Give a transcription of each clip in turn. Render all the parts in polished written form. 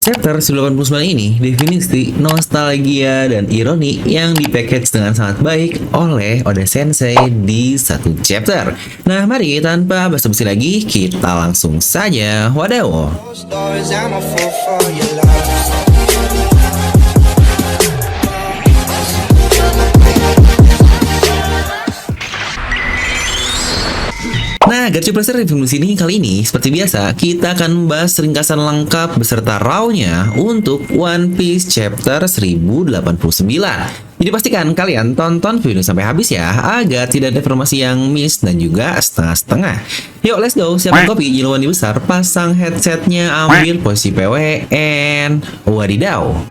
Chapter 99 ini definisi nostalgia dan ironi yang dipackage dengan sangat baik oleh Oda Sensei di satu chapter. Nah, mari tanpa basa-basi lagi, kita langsung saja wadaw. Nah, Garciplaster review sini kali ini seperti biasa kita akan membahas ringkasan lengkap beserta raw-nya untuk One Piece chapter 1089. Jadi pastikan kalian tonton video sampai habis ya agar tidak ada informasi yang miss dan juga setengah-setengah. Yuk, let's go. Siapkan kopi, jilawani besar, pasang headsetnya, ambil posisi PW, and wadidaw.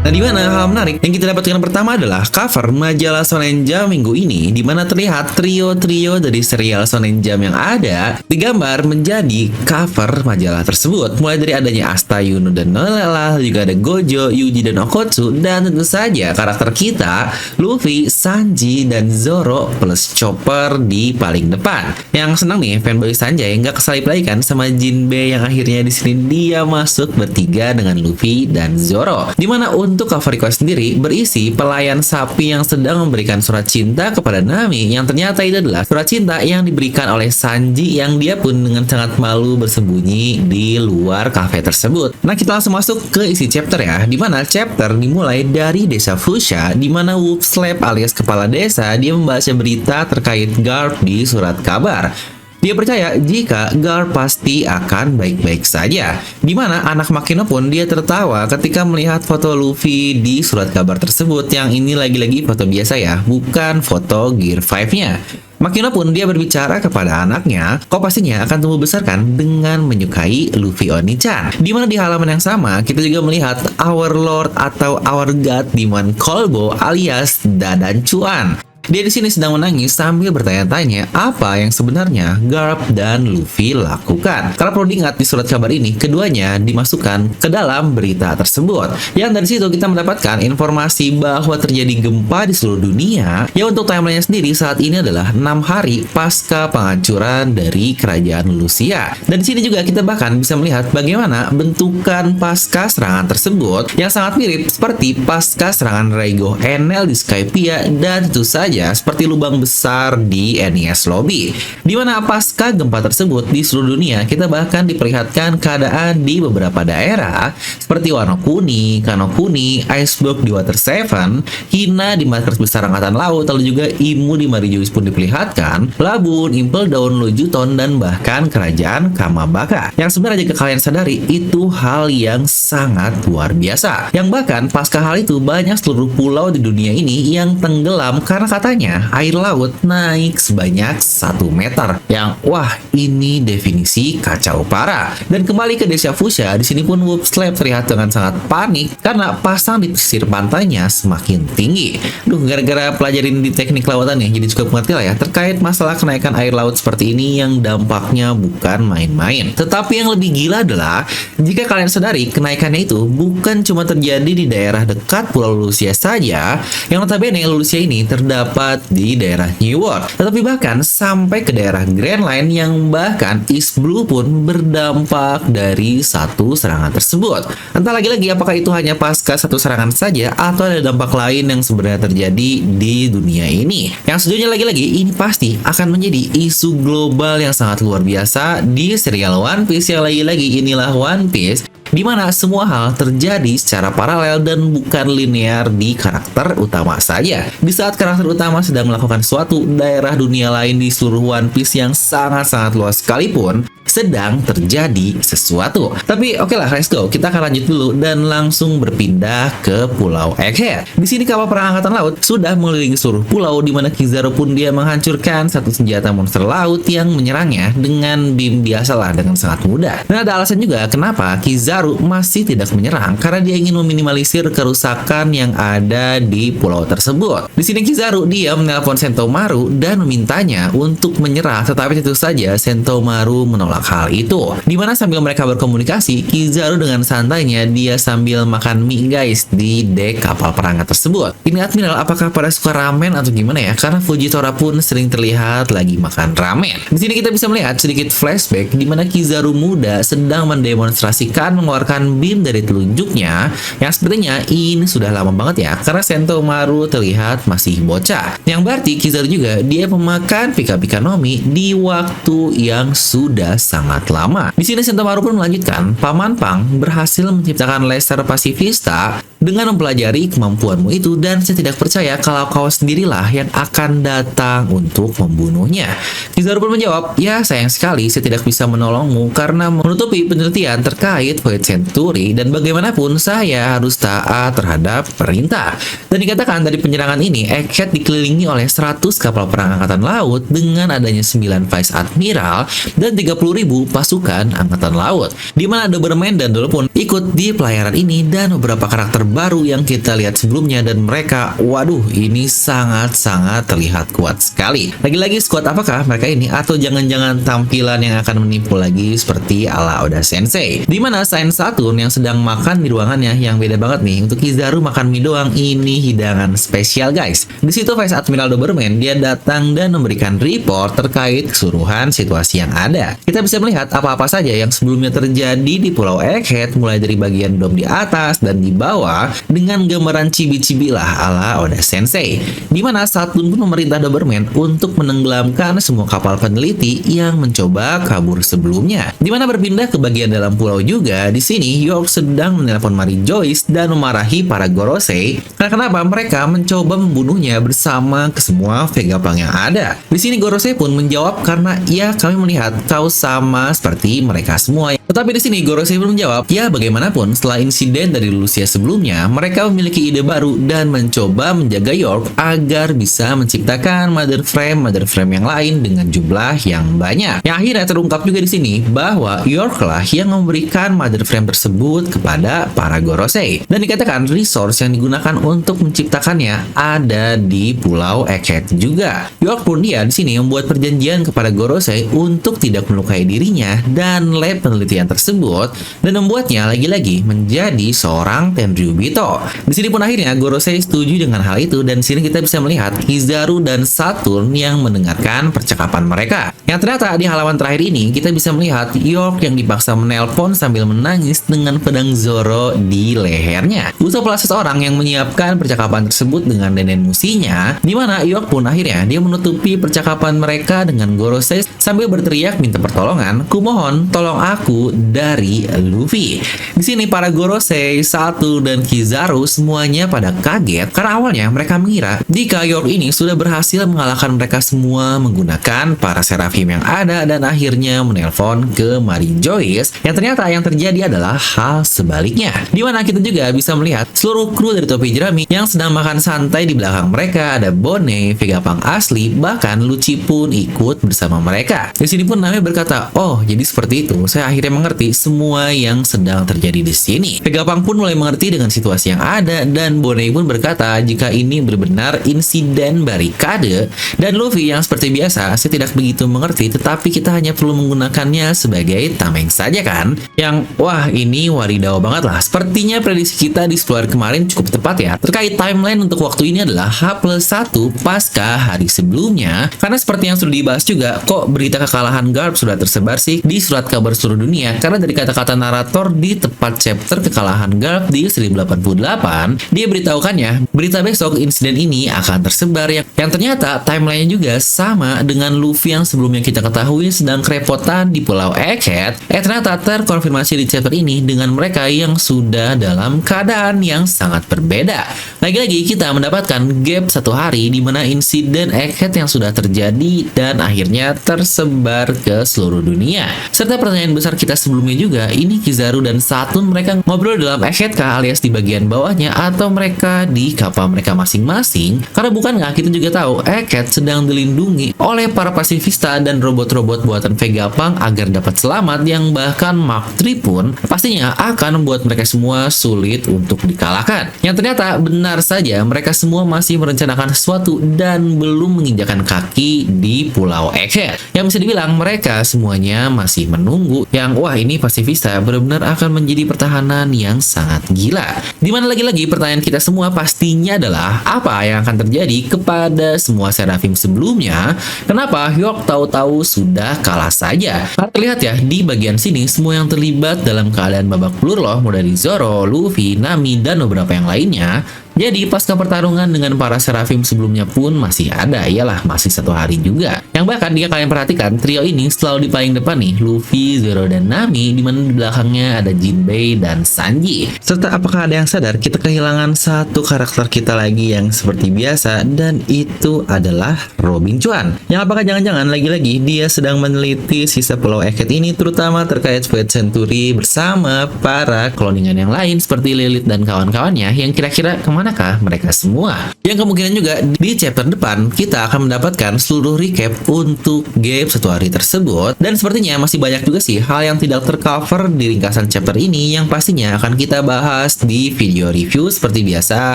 Nah, di mana hal menarik yang kita dapatkan pertama adalah cover majalah Shonen Jump minggu ini, di mana terlihat trio-trio dari serial Shonen Jump yang ada digambar menjadi cover majalah tersebut. Mulai dari adanya Asta, Yuno, dan Nolela, juga ada Gojo, Yuji, dan Okotsu, dan tentu saja karakter kita Luffy, Sanji, dan Zoro plus Chopper di paling depan. Yang senang nih fanboy Sanjay nggak kesalip lagi kan sama Jinbe yang akhirnya di sini dia masuk bertiga dengan Luffy dan Zoro. Dimana untuk cover request sendiri berisi pelayan sapi yang sedang memberikan surat cinta kepada Nami, yang ternyata itu adalah surat cinta yang diberikan oleh Sanji yang dia pun dengan sangat malu bersembunyi di luar kafe tersebut. Nah, kita langsung masuk ke isi chapter ya, dimana chapter dimulai dari desa Fuchsia, dimana Wolf Slap alias kepala desa dia membaca berita terkait Garp di surat kabar. Dia percaya jika Garp pasti akan baik-baik saja. Di mana anak Makino pun dia tertawa ketika melihat foto Luffy di surat kabar tersebut, yang ini lagi-lagi foto biasa ya, bukan foto Gear 5-nya. Makino pun dia berbicara kepada anaknya, kau pastinya akan tumbuh besar kan dengan menyukai Luffy Oni-chan. Di mana di halaman yang sama kita juga melihat Our Lord atau Our God Demon Kolbo alias Dadan Chuan. Dia di sini sedang menangis sambil bertanya-tanya apa yang sebenarnya Garp dan Luffy lakukan. Karena perlu diingat di surat kabar ini keduanya dimasukkan ke dalam berita tersebut. Yang dari situ kita mendapatkan informasi bahwa terjadi gempa di seluruh dunia. Ya, untuk timeline sendiri saat ini adalah 6 hari pasca penghancuran dari kerajaan Lucia. Dan di sini juga kita bahkan bisa melihat bagaimana bentukan pasca serangan tersebut yang sangat mirip seperti pasca serangan Reigo Enel di Skypiea, dan tentu saja seperti lubang besar di NES Lobby. Di mana pasca gempa tersebut di seluruh dunia kita bahkan diperlihatkan keadaan di beberapa daerah seperti Wano Kuni, Kano Kuni, Iceberg di Water 7, Hina di markas besar angkatan laut, lalu juga Imu di Marijois pun diperlihatkan, Labun, Impel Down, Lojuton, dan bahkan kerajaan Kamabaka. Yang sebenarnya jika kalian sadari itu hal yang sangat luar biasa. Yang bahkan pasca hal itu banyak seluruh pulau di dunia ini yang tenggelam karena katanya air laut naik sebanyak 1 meter. Yang wah, ini definisi kacau parah. Dan kembali ke desa Fuchsia, di sini pun Wolf Slap terlihat dengan sangat panik karena pasang di pesisir pantainya semakin tinggi. Duh, gara-gara pelajarin di teknik lautan ya, jadi cukup mengerti lah ya terkait masalah kenaikan air laut seperti ini yang dampaknya bukan main-main. Tetapi yang lebih gila adalah jika kalian sadari kenaikannya itu bukan cuma terjadi di daerah dekat Pulau Lucia saja, yang notabene Lucia ini terdapat di daerah New World, tetapi bahkan sampai ke daerah Grand Line, yang bahkan East Blue pun berdampak dari satu serangan tersebut. Entah lagi-lagi apakah itu hanya pasca satu serangan saja atau ada dampak lain yang sebenarnya terjadi di dunia ini. Yang sejujurnya lagi-lagi ini pasti akan menjadi isu global yang sangat luar biasa di serial One Piece, yang lagi-lagi inilah One Piece di mana semua hal terjadi secara paralel dan bukan linear di karakter utama saja. Di saat karakter utama sedang melakukan suatu, daerah dunia lain di seluruh One Piece yang sangat-sangat luas sekalipun sedang terjadi sesuatu. Tapi oke lah, let's go. Kita akan lanjut dulu dan langsung berpindah ke Pulau Egghead. Di sini kapal perang angkatan laut sudah mengelilingi seluruh pulau, di mana Kizaru pun dia menghancurkan satu senjata monster laut yang menyerangnya dengan beam biasalah dengan sangat mudah. Dan ada alasan juga kenapa Kizaru masih tidak menyerang, karena dia ingin meminimalisir kerusakan yang ada di pulau tersebut. Di sini Kizaru dia menelpon Sentomaru dan memintanya untuk menyerah, tetapi tentu saja Sentomaru menolak hal itu. Dimana sambil mereka berkomunikasi, Kizaru dengan santainya dia sambil makan mie guys di dek kapal perang tersebut. Ini Admiral apakah pada suka ramen atau gimana ya? Karena Fujitora pun sering terlihat lagi makan ramen. Di sini kita bisa melihat sedikit flashback di mana Kizaru muda sedang mendemonstrasikan mengeluarkan beam dari telunjuknya yang sepertinya ini sudah lama banget ya karena Sentomaru terlihat masih bocah. Yang berarti Kizaru juga dia memakan Pika-Pika no Mi di waktu yang sudah sangat lama. Di sini Sentomaru pun melanjutkan, Paman Pang berhasil menciptakan laser pasifista dengan mempelajari kemampuanmu itu dan saya tidak percaya kalau kau sendirilah yang akan datang untuk membunuhnya. Kizaru pun menjawab, ya sayang sekali saya tidak bisa menolongmu karena menutupi penelitian terkait Void Century dan bagaimanapun saya harus taat terhadap perintah. Dan dikatakan dari penyerangan ini, Egghead dikelilingi oleh 100 kapal perang angkatan laut dengan adanya 9 Vice Admiral dan 30.000 pasukan angkatan laut. Di mana Doberman dan Dolo pun ikut di pelayaran ini dan beberapa karakter baru yang kita lihat sebelumnya dan mereka, waduh, ini sangat-sangat terlihat kuat sekali. Lagi-lagi squad apakah mereka ini atau jangan-jangan tampilan yang akan menipu lagi seperti ala Oda Sensei. Di mana Saint Saturn yang sedang makan di ruangannya yang beda banget nih. Untuk Kizaru makan mie doang, ini hidangan spesial guys. Di situ Vice Admiral Doberman dia datang dan memberikan report terkait keseluruhan situasi yang ada. Kita bisa melihat apa-apa saja yang sebelumnya terjadi di Pulau Egghead mulai dari bagian dom di atas dan di bawah dengan gambaran cibi-cibi lah ala Oda Sensei. Di mana Saturn pun memerintah Doberman untuk menenggelamkan semua kapal peneliti yang mencoba kabur sebelumnya. Di mana berpindah ke bagian dalam pulau juga, di sini York sedang menelpon Mary Joyce dan memarahi para Gorosei karena kenapa mereka mencoba membunuhnya bersama ke semua Vegapunk yang ada. Di sini Gorosei pun menjawab karena ya kami melihat kau sama seperti mereka semua. Tetapi di sini Gorosei pun menjawab, ya bagaimanapun setelah insiden dari Lucia sebelumnya, mereka memiliki ide baru dan mencoba menjaga York agar bisa menciptakan mother frame yang lain dengan jumlah yang banyak. Yang akhirnya terungkap juga di sini bahwa York lah yang memberikan mother frame tersebut kepada para Gorosei. Dan dikatakan resource yang digunakan untuk menciptakannya ada di Pulau Egghead juga. York pun dia di sini membuat perjanjian kepada Gorosei untuk tidak melukai dirinya dan lab penelitian tersebut dan membuatnya lagi-lagi menjadi seorang Tenryubito. Di sini pun akhirnya Gorosei setuju dengan hal itu dan di sini kita bisa melihat Kizaru dan Saturn yang mendengarkan percakapan mereka. Yang ternyata di halaman terakhir ini kita bisa melihat York yang dipaksa menelpon sambil menangis dengan pedang Zoro di lehernya. Butuh pula seseorang yang menyiapkan percakapan tersebut dengan denen musinya, di mana York pun akhirnya dia menutupi percakapan mereka dengan Gorosei sambil berteriak minta pertolongan, kumohon tolong aku dari Luffy. Di sini para Gorosei, Saturn dan Kizaru semuanya pada kaget karena awalnya mereka mengira jika York ini sudah berhasil mengalahkan mereka semua menggunakan para Seraphim yang ada dan akhirnya menelpon ke Mary Joyce. Yang ternyata yang terjadi adalah hal sebaliknya. Di mana kita juga bisa melihat seluruh kru dari topi jerami yang sedang makan santai di belakang mereka ada Bone, Vegapunk asli, bahkan Lucci pun ikut bersama mereka. Di sini pun Nami berkata, oh jadi seperti itu. Saya akhirnya mengerti semua yang sedang terjadi di sini. Vegapunk pun mulai mengerti dengan situasi yang ada dan Bone pun berkata jika ini benar-benar insiden barikade dan Luffy yang seperti biasa saya tidak begitu mengerti tetapi kita hanya perlu menggunakannya sebagai tameng saja kan. Yang wah ini wadidaw banget lah. Sepertinya prediksi kita di spoiler kemarin cukup tepat ya. Terkait timeline untuk waktu ini adalah H+1 pasca hari sebelumnya karena seperti yang sudah dibahas juga kok berita kekalahan Garp sudah tersebar sih di surat kabar seluruh dunia karena dari kata-kata narator di tepat chapter kekalahan Garp di 1088 dia beritahukannya berita besok insiden ini akan tersebar yang ternyata timelinenya juga sama dengan Luffy yang sebelumnya kita ketahui sedang kerepotan di Pulau Egghead ternyata terkonfirmasi di chapter ini dengan mereka yang sudah dalam keadaan yang sangat berbeda. Lagi-lagi kita mendapatkan gap 1 hari di mana insiden Egghead yang sudah terjadi dan akhirnya tersebar ke seluruh dunia. Serta pertanyaan besar kita sebelumnya juga, ini Kizaru dan Saturn mereka ngobrol dalam Egghead kah alias di bagian bawahnya, atau mereka di kapal mereka masing-masing? Karena bukan nggak kita juga tahu Egghead sedang dilindungi oleh para pasifista dan robot-robot buatan Vegapunk agar dapat selamat, yang bahkan Mark III pun pastinya akan membuat mereka semua sulit untuk dikalahkan. Yang ternyata benar saja, mereka semua masih merencanakan sesuatu dan belum menginjakan kaki di Pulau Egghead. Yang bisa dibilang mereka semuanya masih menunggu yang wah ini pasifista benar-benar akan menjadi pertahanan yang sangat gila. Dimana lagi-lagi pertanyaan kita semua pastinya adalah apa yang akan terjadi kepada semua Seraphim sebelumnya? Kenapa York tahu-tahu sudah kalah saja? Karena terlihat ya di bagian sini semua yang terlibat dalam keadaan babak belur loh, mulai dari Zoro, Luffy, Nami, dan beberapa yang lainnya. Jadi pasca pertarungan dengan para Seraphim sebelumnya pun masih ada, iyalah masih satu hari juga. Yang bahkan jika kalian perhatikan trio ini selalu di paling depan nih, Luffy, Zoro, dan Nami, di mana di belakangnya ada Jinbei dan Sanji. Serta apakah ada yang sadar kita kehilangan satu karakter kita lagi yang seperti biasa, dan itu adalah Robin Chuan. Yang apakah jangan-jangan lagi-lagi dia sedang meneliti sisa Pulau Egghead ini, terutama terkait Fate Century bersama para cloningan yang lain seperti Lilith dan kawan-kawannya, yang kira-kira kemana mereka semua. Yang kemungkinan juga di chapter depan kita akan mendapatkan seluruh recap untuk game satu hari tersebut, dan sepertinya masih banyak juga sih hal yang tidak tercover di ringkasan chapter ini yang pastinya akan kita bahas di video review seperti biasa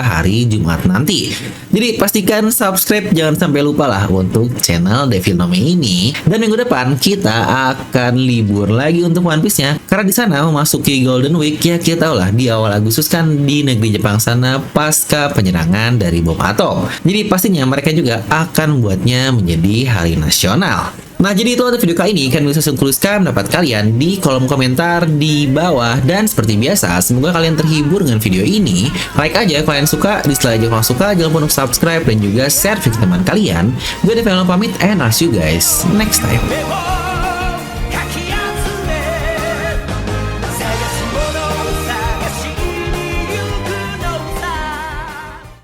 hari Jumat nanti. Jadi pastikan subscribe, jangan sampai lupa lah untuk channel Devil No Me ini. Dan minggu depan kita akan libur lagi untuk One Piece-nya, karena di sana memasuki Golden Week ya, kita tahu lah di awal Agustus kan di negeri Jepang sana pasca penyerangan dari bom atom. Jadi pastinya mereka juga akan membuatnya menjadi hari nasional. Nah, jadi itu ada video kali ini. Kalian bisa tuliskan pendapat kalian di kolom komentar di bawah. Dan seperti biasa, semoga kalian terhibur dengan video ini. Like aja kalau kalian suka, dislike aja kalau suka. Jangan lupa untuk subscribe dan juga share video teman kalian. Gue Devil No pamit, and I'll see you guys next time.